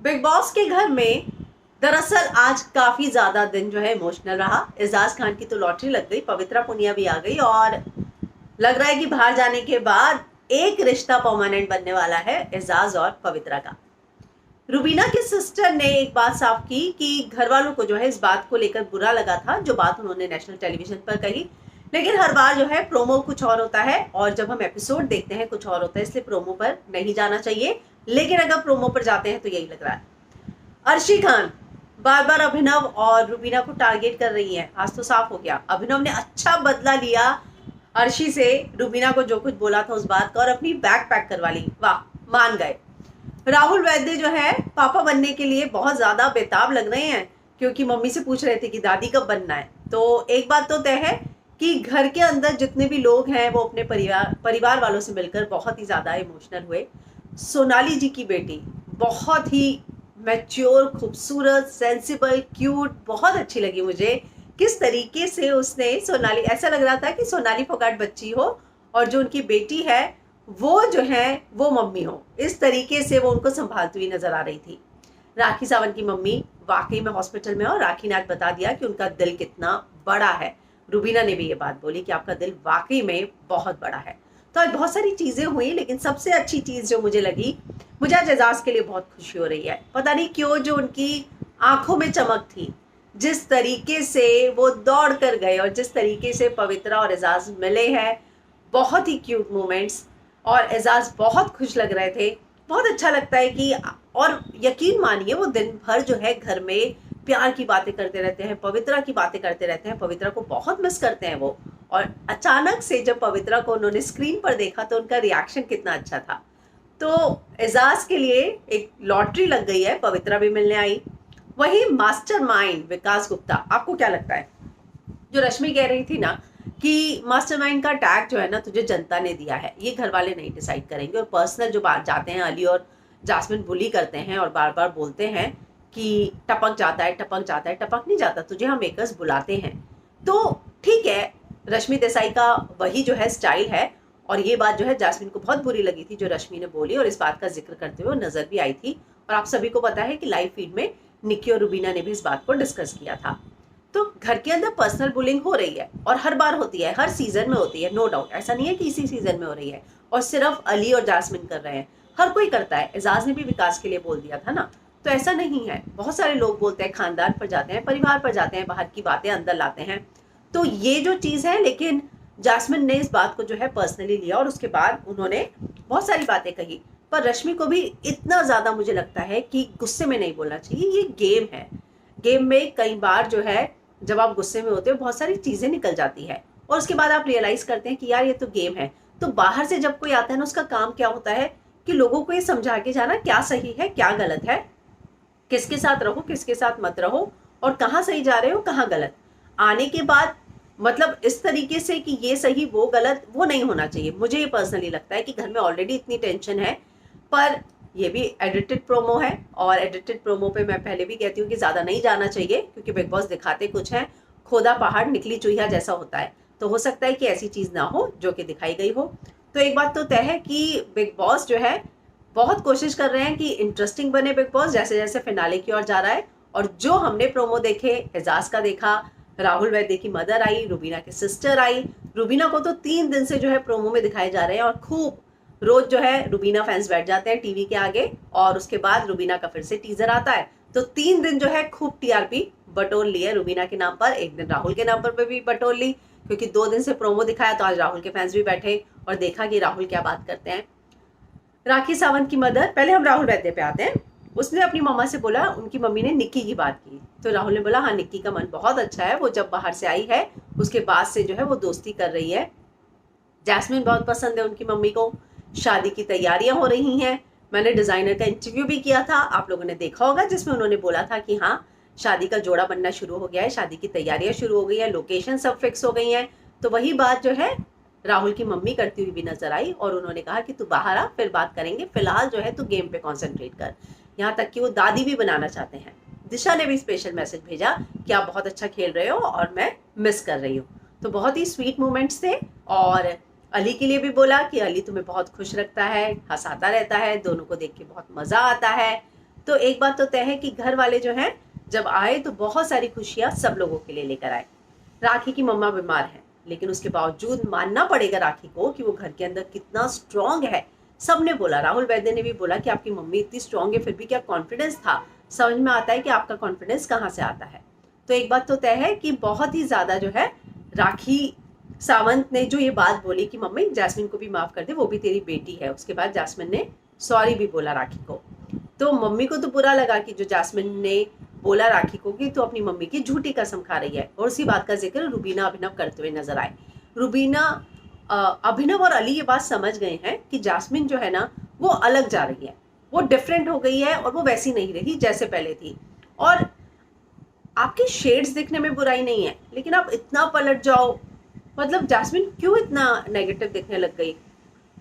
Big boss के घर में दरअसल आज काफी ज्यादा दिन जो है इमोशनल रहा। एजाज खान की तो लॉटरी लग गई, पवित्रा पुनिया भी आ गई और लग रहा है कि बाहर जाने के बाद एक रिश्ता परमानेंट बनने वाला है एजाज और पवित्रा का। रुबीना के सिस्टर ने एक बात साफ की कि घर वालों को जो है इस बात को लेकर बुरा लगा था, जो बात उन्होंने नेशनल टेलीविजन पर कही। लेकिन हर बार जो है प्रोमो कुछ और होता है और जब हम एपिसोड देखते हैं कुछ और होता है, इसलिए प्रोमो पर नहीं जाना चाहिए। लेकिन अगर प्रोमो पर जाते हैं तो यही लग रहा है। अर्शी खान बार बार अभिनव और रुबीना को टारगेट कर रही है। आज तो साफ हो गया, अभिनव ने अच्छा बदला लिया अर्शी से, रुबीना को जो कुछ बोला था उस बात का, और अपनी बैग पैक करवा ली। वाह, मान गए। राहुल वैद्य जो है पापा बनने के लिए बहुत ज्यादा बेताब लग रहे हैं, क्योंकि मम्मी से पूछ रहे थे कि दादी कब बनना है। तो एक बात तो तय है कि घर के अंदर जितने भी लोग हैं वो अपने परिवार वालों से मिलकर बहुत ही ज्यादा इमोशनल हुए। सोनाली जी की बेटी बहुत ही मैच्योर, खूबसूरत, सेंसिबल, क्यूट, बहुत अच्छी लगी मुझे। किस तरीके से उसने सोनाली, ऐसा लग रहा था कि सोनाली फोगाट बच्ची हो और जो उनकी बेटी है वो जो है वो मम्मी हो। इस तरीके से वो उनको संभालती हुई नजर आ रही थी। राखी सावंत की मम्मी वाकई में हॉस्पिटल में, और राखी ने आज बता दिया कि उनका दिल कितना बड़ा है। रुबीना ने भी ये बात बोली कि आपका दिल वाकई में बहुत बड़ा है। तो आज बहुत सारी चीजें हुई, लेकिन सबसे अच्छी चीज जो मुझे लगी, मुझे आज एजाज के लिए बहुत खुशी हो रही है। पता नहीं क्यों, जो उनकी आंखों में चमक थी, जिस तरीके से वो दौड़ कर गए और जिस तरीके से पवित्रा और एजाज मिले हैं, बहुत ही क्यूट मोमेंट्स। और एजाज बहुत खुश लग रहे थे। बहुत अच्छा लगता है कि, और यकीन मानिए वो दिन भर जो है घर में प्यार की बातें करते रहते हैं, पवित्रा की बातें करते रहते हैं, पवित्रा को बहुत मिस करते हैं वो। और अचानक से जब पवित्रा को उन्होंने स्क्रीन पर देखा तो उनका रिएक्शन कितना अच्छा था। तो एजाज के लिए एक लॉटरी लग गई है, पवित्रा भी मिलने आई। वही मास्टरमाइंड विकास गुप्ता, आपको क्या लगता है? जो रश्मि कह रही थी ना कि मास्टरमाइंड का टैग जो है ना तुझे जनता ने दिया है, ये घर वाले नहीं डिसाइड करेंगे। और पर्सनल जो बात जाते हैं, अली और जास्मिन बुली करते हैं और बार बार बोलते हैं कि टपक जाता है, टपक जाता है। टपक नहीं जाता, तुझे हम मेकर्स बुलाते हैं। तो ठीक है, रश्मि देसाई का वही जो है स्टाइल है। और ये बात जो है जास्मिन को बहुत बुरी लगी थी जो रश्मि ने बोली, और इस बात का जिक्र करते हुए नजर भी आई थी। और आप सभी को पता है कि लाइव फीड में निक्की और रुबीना ने भी इस बात को डिस्कस किया था। तो घर के अंदर पर्सनल बुलिंग हो रही है और हर बार होती है, हर सीजन में होती है, नो डाउट। ऐसा नहीं है कि इसी सीजन में हो रही है और सिर्फ अली और जास्मिन कर रहे हैं, हर कोई करता है। एजाज ने भी विकास के लिए बोल दिया था ना। तो ऐसा नहीं है, बहुत सारे लोग बोलते हैं, खानदान पर जाते हैं, परिवार पर जाते हैं, बाहर की बातें अंदर लाते हैं। तो ये जो चीज है, लेकिन जास्मिन ने इस बात को जो है पर्सनली लिया और उसके बाद उन्होंने बहुत सारी बातें कही। पर रश्मि को भी इतना ज्यादा मुझे लगता है कि गुस्से में नहीं बोलना चाहिए। ये गेम है, गेम में कई बार जो है जब आप गुस्से में होते हो बहुत सारी चीजें निकल जाती है और उसके बाद आप रियलाइज करते हैं कि यार ये तो गेम है। तो बाहर से जब कोई आता है ना, उसका काम क्या होता है कि लोगों को ये समझा के जाना क्या सही है क्या गलत है, किसके साथ रहो किसके साथ मत रहो, और कहाँ सही जा रहे हो कहाँ गलत। आने के बाद मतलब इस तरीके से कि ये सही वो गलत, वो नहीं होना चाहिए। मुझे ये पर्सनली लगता है कि घर में ऑलरेडी इतनी टेंशन है, पर ये भी एडिटेड प्रोमो है और एडिटेड प्रोमो पे मैं पहले भी कहती हूँ कि ज्यादा नहीं जाना चाहिए, क्योंकि बिग बॉस दिखाते कुछ है, खोदा पहाड़ निकली चुहिया जैसा होता है। तो हो सकता है कि ऐसी चीज ना हो जो कि दिखाई गई हो। तो एक बात तो तय है कि बिग बॉस जो है बहुत कोशिश कर रहे हैं कि इंटरेस्टिंग बने बिग बॉस, जैसे जैसे फिनाले की ओर जा रहा है। और जो हमने प्रोमो देखे, एजाज का देखा, राहुल वैद्य की मदर आई, रुबीना की सिस्टर आई। रुबीना को तो 3 दिन से जो है प्रोमो में दिखाए जा रहे हैं और खूब रोज जो है रुबीना फैंस बैठ जाते हैं टीवी के आगे और उसके बाद रुबीना का फिर से टीजर आता है। तो 3 दिन जो है खूब टीआरपी बटोर ली है रुबीना के नाम पर। एक दिन राहुल के नाम पर भी बटोर ली, क्योंकि 2 दिन से प्रोमो दिखाया तो आज राहुल के फैंस भी बैठे और देखा कि राहुल क्या बात करते हैं। राखी सावंत की मदर, पहले हम राहुल वैद्य पे आते हैं। उसने अपनी मम्मा से बोला, उनकी मम्मी ने निक्की की बात की तो राहुल ने बोला हाँ निक्की का मन बहुत अच्छा है, वो जब बाहर से आई है उसके बाद से जो है वो दोस्ती कर रही है। जैस्मिन बहुत पसंद है उनकी मम्मी को। शादी की तैयारियां हो रही हैं। मैंने डिजाइनर का इंटरव्यू भी किया था, आप लोगों ने देखा होगा, जिसमें उन्होंने बोला था कि हाँ शादी का जोड़ा बनना शुरू हो गया है, शादी की तैयारियां शुरू हो गई है, लोकेशन सब फिक्स हो गई है। तो वही बात जो है राहुल की मम्मी करती हुई भी नजर आई और उन्होंने कहा कि तू बाहर आ, फिर बात करेंगे, फिलहाल जो है तू गेम पे कॉन्सेंट्रेट कर। यहाँ तक कि वो दादी भी बनाना चाहते हैं। दिशा ने भी स्पेशल मैसेज भेजा कि आप बहुत अच्छा खेल रहे हो और मैं मिस कर रही हूँ। तो बहुत ही स्वीट मोमेंट्स थे। और अली के लिए भी बोला कि अली तुम्हें बहुत खुश रखता है, हंसाता रहता है, दोनों को देख के बहुत मजा आता है। तो एक बात तो तय है कि घर वाले जो हैं जब आए तो बहुत सारी खुशियां सब लोगों के लिए लेकर आए। राखी की मम्मा बीमार है, लेकिन उसके बावजूद मानना पड़ेगा राखी को कि वो घर के अंदर कितना स्ट्रांग है। सबने बोला, राहुल वैद्य ने भी बोला कि आपकी मम्मी इतनी स्ट्रांग है फिर भी क्या कॉन्फिडेंस था। समझ में आता है कि आपका कॉन्फिडेंस कहाँ से आता है। तो एक बात तो तय है कि बहुत ही ज्यादा जो है राखी सावंत ने जो ये बात बोली कि मम्मी जैस्मिन को भी माफ कर दे, वो भी तेरी बेटी है, उसके बाद जैस्मिन ने सॉरी भी बोला राखी को। तो मम्मी को तो बुरा लगा कि जो जैस्मिन ने बोला राखी को कि तो अपनी मम्मी की झूठी कसम खा रही है। और उसी बात का जिक्र रुबीना अभिनव करते हुए नजर आए। रुबीना अभिनव और अली ये बात समझ गए हैं कि जैस्मिन जो है ना वो अलग जा रही है, वो डिफरेंट हो गई है और वो वैसी नहीं रही जैसे पहले थी। और आपकी शेड्स दिखने में बुराई नहीं है, लेकिन आप इतना पलट जाओ, मतलब जैस्मिन क्यों इतना नेगेटिव दिखने लग गई।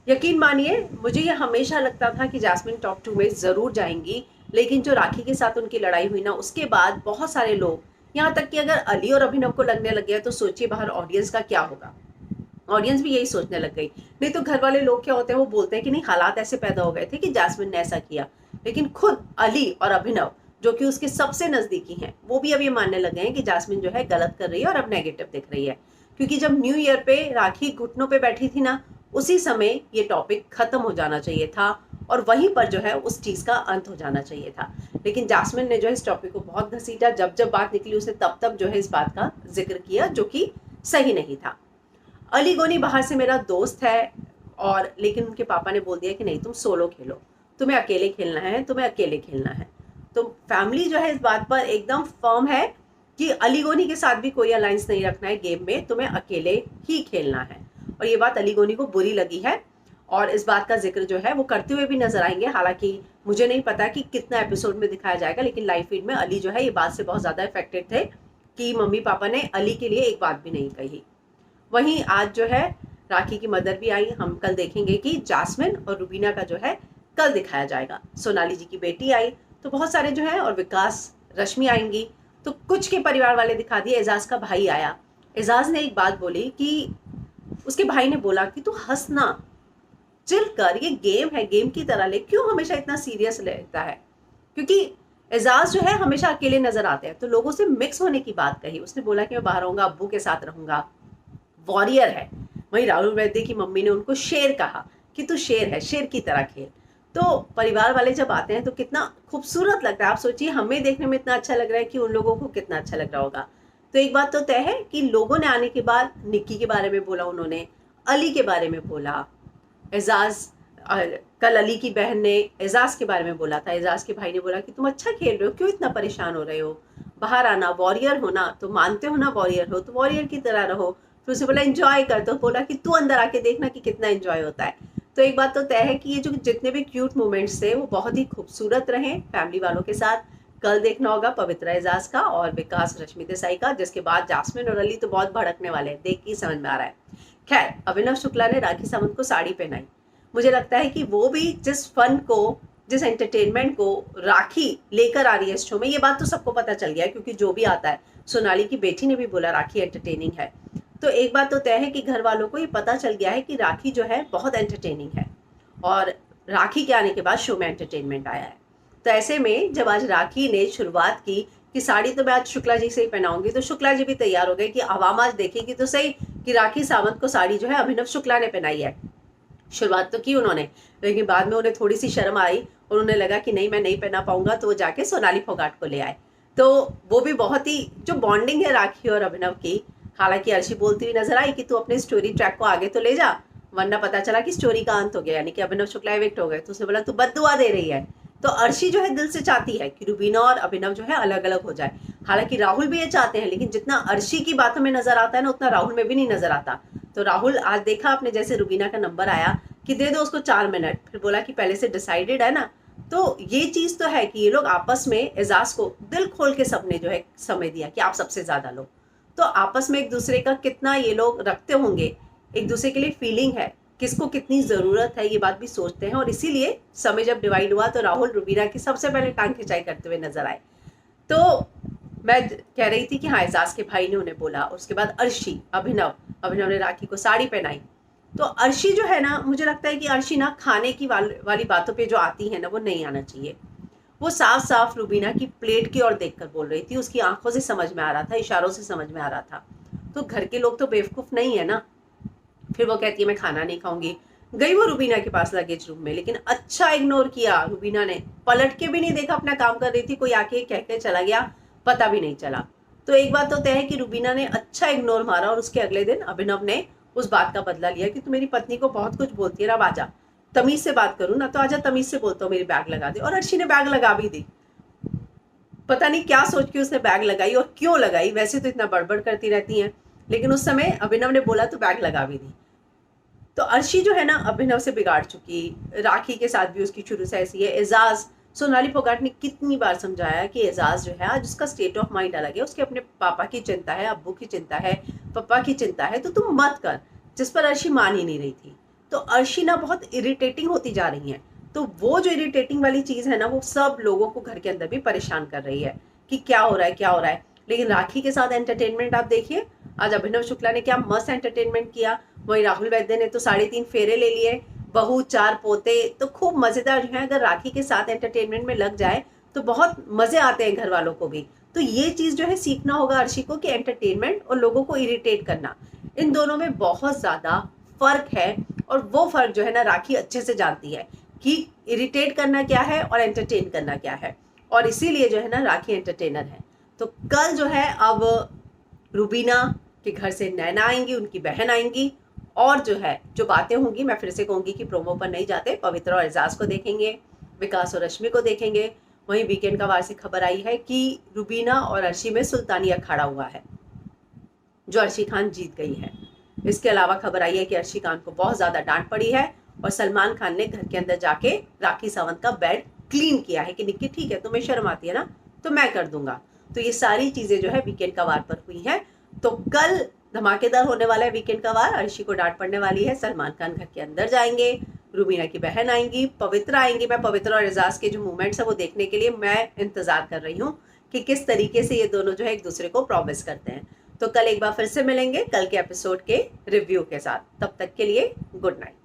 यकीन मानिए मुझे ये हमेशा लगता था कि जैस्मिन टॉप 2 में जरूर जाएंगी, लेकिन जो राखी के साथ उनकी लड़ाई हुई ना उसके बाद बहुत सारे लोग, यहाँ तक कि अगर अली और अभिनव को लगने लग गया तो सोचिए बाहर ऑडियंस का क्या होगा। ऑडियंस भी यही सोचने लग गई। नहीं तो घर वाले लोग क्या होते हैं, वो बोलते हैं कि नहीं हालात ऐसे पैदा हो गए थे कि जैस्मिन ने ऐसा किया, लेकिन खुद अली और अभिनव जो कि उसके सबसे नजदीकी हैं वो भी अब ये मानने लगे हैं कि जैस्मिन जो है गलत कर रही है और अब नेगेटिव दिख रही है। क्योंकि जब न्यू ईयर पे राखी घुटनों पे बैठी थी ना, उसी समय ये टॉपिक खत्म हो जाना चाहिए था और वहीं पर जो है उस चीज का अंत हो जाना चाहिए था। लेकिन जैस्मिन ने जो है इस टॉपिक को बहुत घसीटा, जब जब बात निकली उसने तब तब जो है इस बात का जिक्र किया जो कि सही नहीं था। अली गोनी बाहर से मेरा दोस्त है, और लेकिन उनके पापा ने बोल दिया कि नहीं तुम सोलो खेलो, तुम्हें अकेले खेलना है, तुम्हें अकेले खेलना है। तो फैमिली जो है इस बात पर एकदम फर्म है कि अली गोनी के साथ भी कोई अलायंस नहीं रखना है गेम में, तुम्हें अकेले ही खेलना है। और ये बात अली गोनी को बुरी लगी है और इस बात का जिक्र जो है वो करते हुए भी नजर आएंगे। हालांकि मुझे नहीं पता कि कितना एपिसोड में दिखाया जाएगा, लेकिन लाइव फीड में अली जो है ये बात से बहुत ज्यादा इफेक्टेड थे कि मम्मी पापा ने अली के लिए एक बात भी नहीं कही। वहीं आज जो है राखी की मदर भी आई। हम कल देखेंगे कि जैस्मिन और रुबीना का जो है कल दिखाया जाएगा। सोनाली जी की बेटी आई, तो बहुत सारे जो है, और विकास रश्मि आएंगी। तो कुछ के परिवार वाले दिखा दिए। एजाज का भाई आया। एजाज ने एक बात बोली कि उसके भाई ने बोला कि तू हंसना, चिल कर, ये गेम है, गेम की तरह ले, क्यों हमेशा इतना सीरियस लेता है। क्योंकि एजाज जो है हमेशा अकेले नजर आते हैं, तो लोगों से मिक्स होने की बात कही। उसने बोला कि मैं बाहर रहूंगा, अब्बू के साथ रहूंगा, वॉरियर है। वहीं राहुल वैद्य की मम्मी ने उनको शेर कहा कि तू शेर है, शेर की तरह खेल। तो परिवार वाले जब आते हैं तो कितना खूबसूरत लगता है। आप सोचिए हमें देखने में इतना अच्छा लग रहा है कि उन लोगों को कितना अच्छा लग रहा होगा। तो एक बात तो तय है कि लोगों ने आने के बाद निक्की के बारे में बोला, उन्होंने अली के बारे में बोला, एजाज कल अली की बहन ने एजाज के बारे में बोला था। एजाज के भाई ने बोला कि तुम अच्छा खेल रहे हो, क्यों इतना परेशान हो रहे हो, बाहर आना, वॉरियर होना, तो मानते हो ना वॉरियर हो तो वॉरियर की तरह रहो। फिर उसे बोला एंजॉय कर, तो बोला कि तू अंदर आके देखना कि कितना एंजॉय होता है। तो एक बात तो तय है कि ये जो जितने भी क्यूट मोमेंट्स थे वो बहुत ही खूबसूरत रहे फैमिली वालों के साथ। कल देखना होगा पवित्रा एजाज का और विकास रश्मि देसाई का, जिसके बाद जास्मिन और अली तो बहुत भड़कने वाले हैं, देख के समझ में आ रहा है। खैर, अभिनव शुक्ला ने राखी सावंत को साड़ी पहनाई। मुझे लगता है कि वो भी जिस फन को, जिस एंटरटेनमेंट को राखी लेकर आ रही है इस शो में, ये बात तो सबको पता चल गया है क्योंकि जो भी आता है, सोनाली की बेटी ने भी बोला राखी एंटरटेनिंग है। तो एक बात तो तय है कि घर वालों को ये पता चल गया है कि राखी जो है बहुत एंटरटेनिंग है और राखी के आने के बाद शो में एंटरटेनमेंट आया है। तो ऐसे में जब आज राखी ने शुरुआत की कि साड़ी तो मैं आज शुक्ला जी से ही पहनाऊंगी, तो शुक्ला जी भी तैयार हो गए कि आवाम आज देखेगी तो सही कि राखी सावंत को साड़ी जो है अभिनव शुक्ला ने पहनाई है। शुरुआत तो की उन्होंने, लेकिन बाद में उन्हें थोड़ी सी शर्म आई और उन्हें लगा कि नहीं मैं नहीं पहना पाऊंगा, तो वो जाके सोनाली फोगाट को ले आए। तो वो भी बहुत ही जो बॉन्डिंग है राखी और अभिनव की। हालांकि अर्शी बोलती हुई नजर आई कि तू अपने स्टोरी ट्रैक को आगे तो ले जा, वरना पता चला कि स्टोरी का अंत हो गया, यानी कि अभिनव शुक्ला इविक्ट हो गए। तो उसने बोला तू बद्दुआ दे रही है। तो अर्शी जो है दिल से चाहती है कि रुबीना और अभिनव जो है अलग अलग हो जाए। हालांकि राहुल भी ये चाहते हैं, लेकिन जितना अर्शी की बातों में नजर आता है ना, उतना राहुल में भी नहीं नजर आता। तो राहुल आज देखा आपने, जैसे रुबीना का नंबर आया कि दे दो उसको 4 मिनट, फिर बोला कि पहले से डिसाइडेड है ना। तो ये चीज तो है कि ये लोग आपस में एजाज को दिल खोल के सबने जो है समय दिया कि आप सबसे ज्यादा लो। तो आपस में एक दूसरे का कितना ये लोग रखते होंगे, एक दूसरे के लिए फीलिंग है, किसको कितनी जरूरत है, ये बात भी सोचते हैं। और इसीलिए समय जब डिवाइड हुआ तो राहुल रुबीना की सबसे पहले टांग खिंचाई करते हुए नजर आए। तो मैं कह रही थी कि हाँ, एजाज के भाई ने उन्हें बोला, उसके बाद अर्शी, अभिनव ने राखी को साड़ी पहनाई। तो अर्शी जो है ना, मुझे लगता है कि अर्शी ना खाने की वाली बातों पे जो आती है ना, वो नहीं आना चाहिए। वो साफ साफ रुबीना की प्लेट की ओर देखकर बोल रही थी, उसकी आंखों से समझ में आ रहा था, इशारों से समझ में आ रहा था। तो घर के लोग तो बेवकूफ नहीं है ना। फिर वो कहती है मैं खाना नहीं खाऊंगी। गई वो रुबीना के पास लगेज रूम में, लेकिन अच्छा इग्नोर किया रुबीना ने, पलट के भी नहीं देखा, अपना काम कर रही थी, कोई आके कह के चला गया, पता भी नहीं चला। तो एक बात तो तय है कि रुबीना ने अच्छा इग्नोर मारा और उसके अगले दिन अभिनव ने उस बात का बदला लिया कि तू मेरी पत्नी को बहुत कुछ बोलती है ना, अब आजा, तमीज से बात करूं ना तो आजा, तमीज से बोलता हूँ, मेरी बैग लगा दे। और अर्शी ने बैग लगा भी दी। पता नहीं क्या सोच के उसने बैग लगाई और क्यों लगाई, वैसे तो इतना बड़बड़ करती रहती हैं, लेकिन उस समय अभिनव ने बोला तो बैग लगा भी दी। तो अर्शी जो है ना अभिनव से बिगाड़ चुकी, राखी के साथ भी उसकी शुरू से ऐसी है। एजाज, सोनाली फोगाट ने कितनी बार समझाया कि एजाज जो है आज उसका स्टेट ऑफ माइंड अलग है, उसके अपने पापा की चिंता है, अब्बू की चिंता है, पापा की चिंता है, तो तुम मत कर, जिस पर अर्शी मान ही नहीं रही थी। तो अर्शी ना बहुत इरिटेटिंग होती जा रही है। तो वो जो इरिटेटिंग वाली चीज है ना, वो सब लोगों को घर के अंदर भी परेशान कर रही है कि क्या हो रहा है, क्या हो रहा है। लेकिन राखी के साथ एंटरटेनमेंट आप देखिए, आज अभिनव शुक्ला ने क्या मस्त एंटरटेनमेंट किया। वही राहुल वैद्य ने तो 3.5 फेरे ले लिए, बहू 4 पोते, तो खूब मजेदार जो है। अगर राखी के साथ एंटरटेनमेंट में लग जाए तो बहुत मजे आते हैं घर वालों को भी। तो ये चीज जो है सीखना होगा अर्शी को कि एंटरटेनमेंट और लोगों को इरिटेट करना, इन दोनों में बहुत ज्यादा फर्क है। और वो फर्क जो है ना राखी अच्छे से जानती है कि इरिटेट करना क्या है और एंटरटेन करना क्या है, और इसीलिए जो है ना राखी एंटरटेनर है। तो कल जो है अब रुबीना के घर से नैना आएंगी, उनकी बहन आएंगी, और जो है जो बातें होंगी, मैं फिर से कहूंगी कि प्रोमो पर नहीं जाते, पवित्र और एजाज को देखेंगे, विकास और रश्मि को देखेंगे। वहीं वीकेंड का वार से खबर आई है कि रुबीना और अर्शी में सुल्तानी अखाड़ा हुआ है, जो अर्शी खान जीत गई है। इसके अलावा खबर आई है कि अर्शी खान को बहुत ज्यादा डांट पड़ी है और सलमान खान ने घर के अंदर जाके राखी सावंत का बेड क्लीन किया है कि निक्की ठीक है, तुम्हें शर्म आती है ना तो मैं कर दूंगा। तो ये सारी चीजें जो है वीकेंड का वार पर हुई है। तो कल धमाकेदार होने वाला है वीकेंड का वार। अर्शी को डांट पड़ने वाली है, सलमान खान घर के अंदर जाएंगे, रुबीना की बहन आएंगी, पवित्र आएंगी। मैं पवित्र और एजाज के जो मूवमेंट्स है वो देखने के लिए मैं इंतजार कर रही हूँ कि किस तरीके से ये दोनों जो है एक दूसरे को प्रॉमिस करते हैं। तो कल एक बार फिर से मिलेंगे कल के एपिसोड के रिव्यू के साथ। तब तक के लिए गुड नाइट।